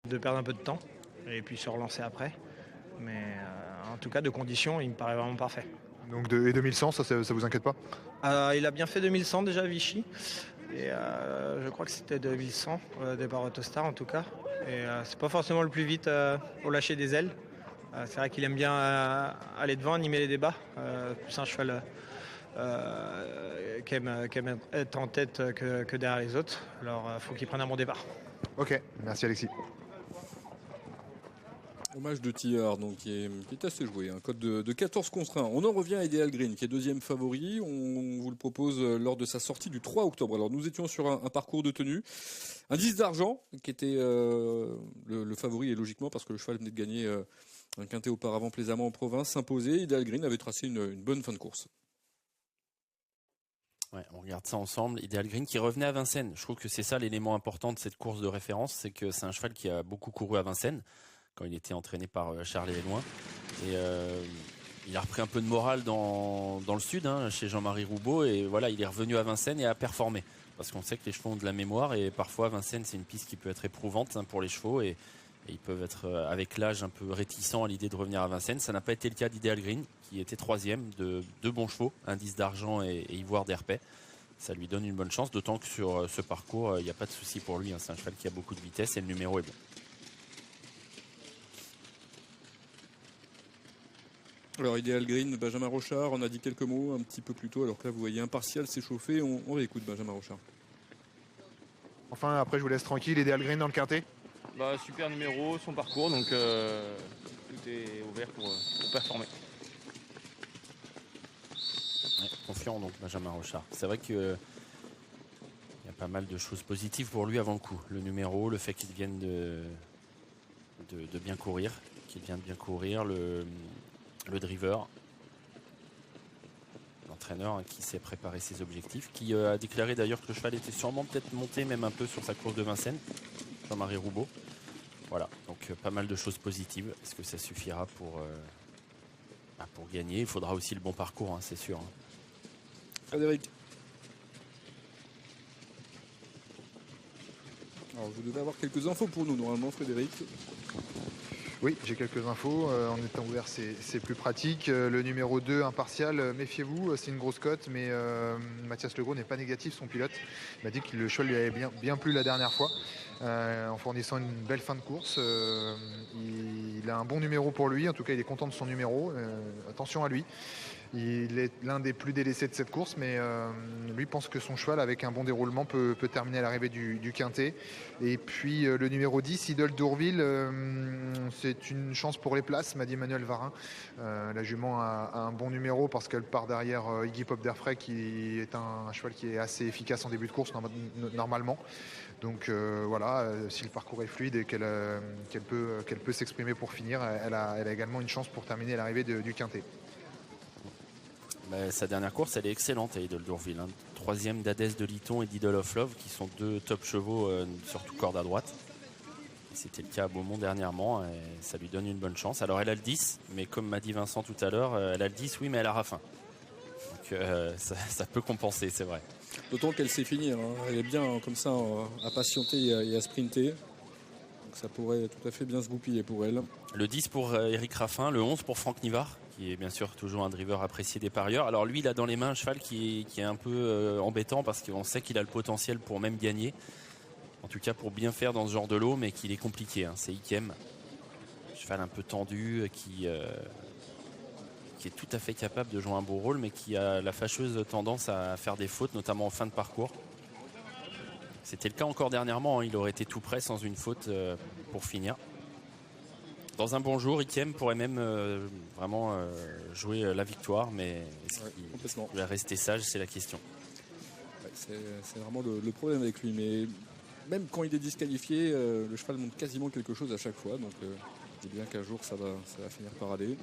de perdre un peu de temps et puis se relancer après. Mais en tout cas, de conditions, il me paraît vraiment parfait. Donc et 2100, ça vous inquiète pas? Il a bien fait 2100 déjà, Vichy. Et je crois que c'était 2100, départ Autostar en tout cas. Et c'est pas forcément le plus vite au lâcher des ailes. C'est vrai qu'il aime bien aller devant, animer les débats. Plus un cheval qui aime être en tête que derrière les autres. Alors il faut qu'il prenne un bon départ. Ok, merci Alexis. Hommage de Tillard, donc qui est assez joué, un code de 14 contre 1. On en revient à Ideal Green, qui est deuxième favori. On vous le propose lors de sa sortie du 3 octobre. Alors nous étions sur un parcours de tenue. Un 10 d'argent, qui était le favori, et logiquement, parce que le cheval venait de gagner un quintet auparavant plaisamment en province, s'imposer. Ideal Green avait tracé une bonne fin de course. Ouais, on regarde ça ensemble. Ideal Green qui revenait à Vincennes. Je trouve que c'est ça l'élément important de cette course de référence, c'est que c'est un cheval qui a beaucoup couru à Vincennes quand il était entraîné par Charles Héloin. Et il a repris un peu de morale dans le sud, chez Jean-Marie Roubaud. Et voilà, il est revenu à Vincennes et a performé. Parce qu'on sait que les chevaux ont de la mémoire et parfois Vincennes, c'est une piste qui peut être éprouvante pour les chevaux. Et ils peuvent être, avec l'âge, un peu réticents à l'idée de revenir à Vincennes. Ça n'a pas été le cas d'Ideal Green, qui était troisième de deux bons chevaux, un 10 d'argent et Ivoire d'Herpet. Ça lui donne une bonne chance, d'autant que sur ce parcours, il n'y a pas de souci pour lui. C'est un cheval qui a beaucoup de vitesse et le numéro est bon. Alors Ideal Green, Benjamin Rochard, on a dit quelques mots un petit peu plus tôt, alors que là vous voyez Impartial s'échauffer, on réécoute Benjamin Rochard. Enfin, après je vous laisse tranquille, Ideal Green dans le quintet. Super numéro, son parcours, donc tout est ouvert pour performer. Ouais, confiant donc Benjamin Rochard. C'est vrai que il y a pas mal de choses positives pour lui avant le coup. Le numéro, le fait qu'il vienne de bien courir, le driver, l'entraîneur qui s'est préparé ses objectifs, qui a déclaré d'ailleurs que le cheval était sûrement peut-être monté même un peu sur sa course de Vincennes, Jean-Marie Roubaud. Voilà, donc pas mal de choses positives. Est-ce que ça suffira pour gagner? Il faudra aussi le bon parcours, c'est sûr. Frédéric. Alors vous devez avoir quelques infos pour nous normalement, Frédéric. Oui, j'ai quelques infos. En étant ouvert, c'est plus pratique. Le numéro 2, Impartial, méfiez-vous, c'est une grosse cote, mais Mathias Legros n'est pas négatif, son pilote. Il m'a dit que le cheval lui avait bien plu la dernière fois, en fournissant une belle fin de course. Il a un bon numéro pour lui, en tout cas il est content de son numéro. Attention à lui. Il est l'un des plus délaissés de cette course, mais lui pense que son cheval, avec un bon déroulement, peut terminer à l'arrivée du quintet. Et puis le numéro 10, Idole d'Ourville, c'est une chance pour les places, m'a dit Emmanuel Varin. La jument a un bon numéro parce qu'elle part derrière Iggy Pop d'Airfray, qui est un cheval qui est assez efficace en début de course normalement. Donc voilà, si le parcours est fluide et qu'elle peut s'exprimer pour finir, elle a également une chance pour terminer à l'arrivée du quintet. Sa dernière course, elle est excellente à Idole d'Ourville. Troisième d'Hadès de Liton et d'Idol of Love, qui sont deux top chevaux, surtout corde à droite. C'était le cas à Beaumont dernièrement, et ça lui donne une bonne chance. Alors elle a le 10, mais comme m'a dit Vincent tout à l'heure, elle a le 10, oui, mais elle a Raffin. Donc ça peut compenser, c'est vrai. D'autant qu'elle sait finir, elle est bien comme ça à patienter et à sprinter. Donc ça pourrait tout à fait bien se goupiller pour elle. Le 10 pour Eric Raffin, le 11 pour Franck Nivard, qui est bien sûr toujours un driver apprécié des parieurs. Alors lui, il a dans les mains un cheval qui est un peu embêtant parce qu'on sait qu'il a le potentiel pour même gagner. En tout cas pour bien faire dans ce genre de lot, mais qu'il est compliqué. C'est Ikem. Cheval un peu tendu, qui est tout à fait capable de jouer un beau rôle, mais qui a la fâcheuse tendance à faire des fautes, notamment en fin de parcours. C'était le cas encore dernièrement, il aurait été tout près sans une faute pour finir. Dans un bon jour, Ikem pourrait même vraiment jouer la victoire, mais est-ce qu'il va rester sage, c'est la question. Ouais, c'est vraiment le problème avec lui, mais même quand il est disqualifié, le cheval montre quasiment quelque chose à chaque fois, donc je dis bien qu'un jour ça va finir par aller.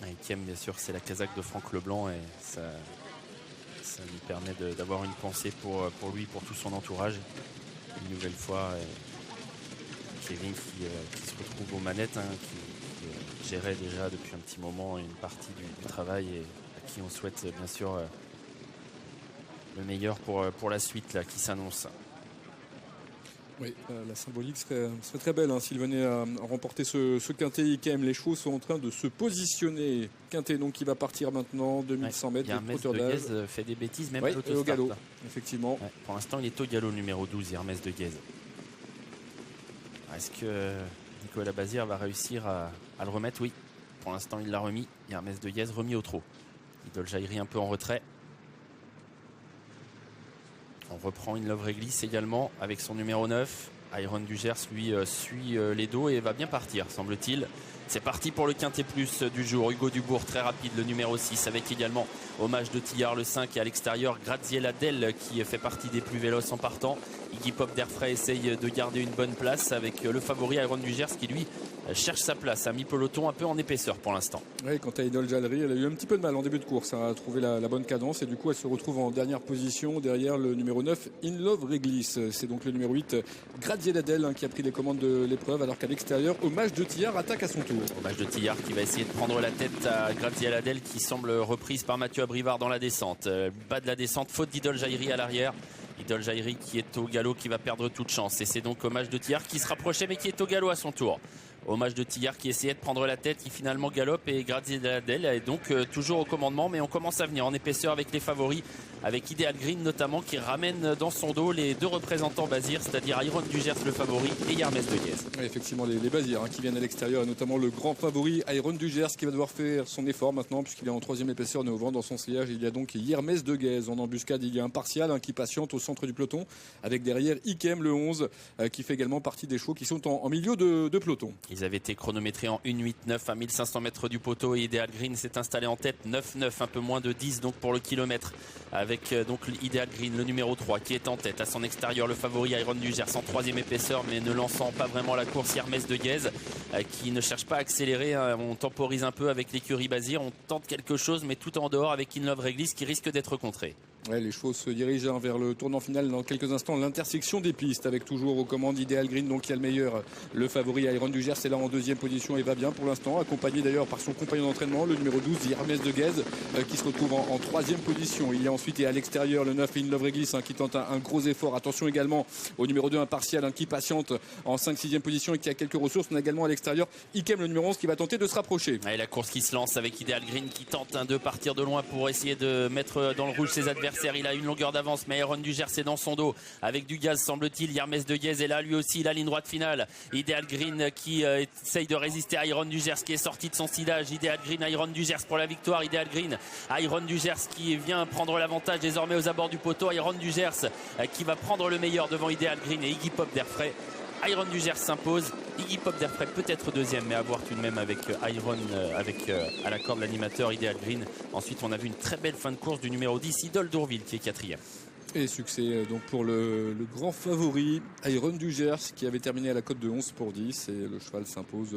Ikem, bien sûr, c'est la casaque de Franck Leblanc et ça lui permet d'avoir une pensée pour lui, pour tout son entourage. Une nouvelle fois, Kevin qui se retrouve aux manettes, qui gérait déjà depuis un petit moment une partie du travail et à qui on souhaite bien sûr le meilleur pour la suite là, qui s'annonce. Oui, la symbolique serait très belle s'il venait à remporter ce quintet IKM. Les chevaux sont en train de se positionner. Quintet donc qui va partir maintenant, 2100 mètres. Hermès de Guèze fait des bêtises même à l'autostart. Au galop, effectivement. Ouais, pour l'instant, il est au galop numéro 12, Hermès de Guèze. Est-ce que Nicolas Bazir va réussir à le remettre? Oui, pour l'instant, il l'a remis. Hermès de Guèze remis au trot. Idole Jaïri un peu en retrait. On reprend In Love Réglisse également avec son numéro 9. Iron du Gers lui suit les dos et va bien partir, semble-t-il. C'est parti pour le quintet plus du jour. Hugo Dubourg, très rapide, le numéro 6, avec également Hommage de Tillard, le 5, et à l'extérieur, Graziella Del, qui fait partie des plus véloces en partant. Iggy Pop d'Airfray essaye de garder une bonne place avec le favori Iron du Gers qui, lui, cherche sa place à mi-peloton, un peu en épaisseur pour l'instant. Oui, quant à Idole Jaïri, elle a eu un petit peu de mal en début de course à trouver la bonne cadence et du coup elle se retrouve en dernière position derrière le numéro 9, In Love Réglisse. C'est donc le numéro 8, Graziella Del, qui a pris les commandes de l'épreuve, alors qu'à l'extérieur, Hommage de Tillard attaque à son tour. Hommage de Tillard qui va essayer de prendre la tête à Graziella Del, qui semble reprise par Mathieu Abrivard dans la descente. Bas de la descente, faute d'Idole Jaïri à l'arrière. Idole Jaïri qui est au galop, qui va perdre toute chance. Et c'est donc Hommage de Tillard qui se rapprochait mais qui est au galop à son tour. Hommage de Tillard qui essayait de prendre la tête, qui finalement galope, et Graziella Del est donc toujours au commandement, mais on commence à venir en épaisseur avec les favoris, avec Ideal Green notamment, qui ramène dans son dos les deux représentants Bazir, c'est-à-dire Iron du Gers le favori et Hermès de Guèze. Oui, effectivement les Bazirs qui viennent à l'extérieur, et notamment le grand favori Iron du Gers qui va devoir faire son effort maintenant puisqu'il est en troisième épaisseur, né au vent dans son sillage. Il y a donc Hermès de Guèze en embuscade, il y a un partial qui patiente au centre du peloton, avec derrière Ikem le 11 qui fait également partie des chevaux qui sont en milieu de peloton. Ils avaient été chronométrés en 1,8,9 à 1500 mètres du poteau, et Ideal Green s'est installé en tête, 9,9, un peu moins de 10 donc pour le kilomètre, avec donc Ideal Green, le numéro 3, qui est en tête. À son extérieur, le favori Iron du Gers en troisième épaisseur, mais ne lançant pas vraiment la course, Hermès de Guèze qui ne cherche pas à accélérer. On temporise un peu avec l'écurie Bazir, on tente quelque chose, mais tout en dehors avec In Love Réglisse qui risque d'être contré. Ouais, les chevaux se dirigent vers le tournant final dans quelques instants, l'intersection des pistes, avec toujours aux commandes Ideal Green, donc qui a le meilleur. Le favori Iron du Gers est là en deuxième position et va bien pour l'instant, accompagné d'ailleurs par son compagnon d'entraînement, le numéro 12, Hermès de Guèze, qui se retrouve en troisième position. Il y a ensuite, et à l'extérieur, le 9, In Love Réglisse, qui tente un gros effort. Attention également au numéro 2, Impartial, qui patiente en 5-6e position et qui a quelques ressources. On a également à l'extérieur Ikem, le numéro 11, qui va tenter de se rapprocher. Et la course qui se lance avec Ideal Green qui tente de partir de loin pour essayer de mettre dans le rouge ses adversaires. Il a une longueur d'avance, mais Iron du Gers est dans son dos avec du gaz, semble-t-il. Hermès de Guèze est là lui aussi, la ligne droite finale. Ideal Green qui essaye de résister à Iron du Gers qui est sorti de son sillage. Ideal Green, Iron du Gers pour la victoire. Ideal Green, Iron du Gers qui vient prendre l'avantage désormais aux abords du poteau. Iron du Gers qui va prendre le meilleur devant Ideal Green et Iggy Pop d'Airfray. Iron du Gers s'impose. Iggy Pop d'Airfray peut-être deuxième, mais à voir tout de même avec Iron, à la corde l'animateur Ideal Green. Ensuite, on a vu une très belle fin de course du numéro 10, Idole d'Ourville, qui est quatrième. Et succès donc pour le grand favori Iron du Gers, qui avait terminé à la cote de 11 pour 10, et le cheval s'impose